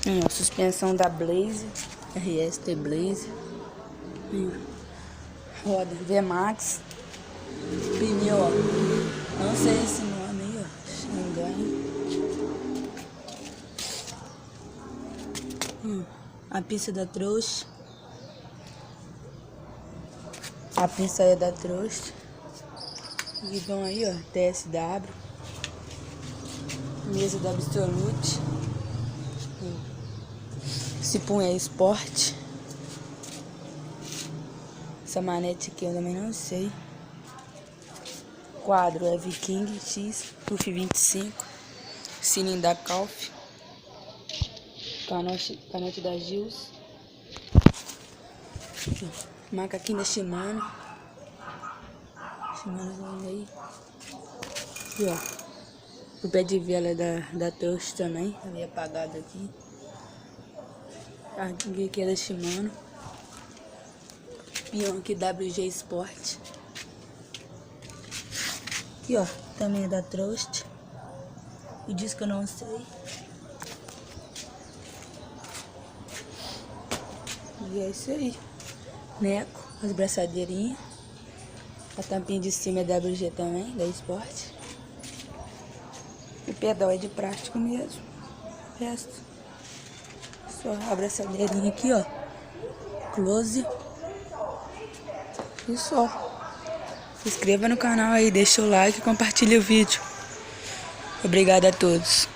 Ó, suspensão da Blaze, RST Blaze. Roda VMAX. Pneu, ó. Não sei esse nome aí, ó. Xangai. A pista da trouxa. A pista é da trouxa. Guidão aí, ó. TSW. Mesa da Absolute. Esse punho é Sport. Essa manete aqui eu também não sei. Quadro é Viking X, Puff 25. Sininho da Calf. Canote da Gills. Macaquinho da Shimano. Shimano aí. E ó, o pé de vela da Toast também. Tá meio apagado aqui. Aqui é da Shimano. Pião aqui WG Sport. Aqui ó, também é da Toast. O disco eu não sei. E é isso aí. Neco, as braçadeirinhas. A tampinha de cima é WG também, da Sport. O pedal é de plástico mesmo. O resto, só a braçadeirinha aqui, ó. Close. E só. Se inscreva no canal aí, deixa o like e compartilha o vídeo. Obrigada a todos.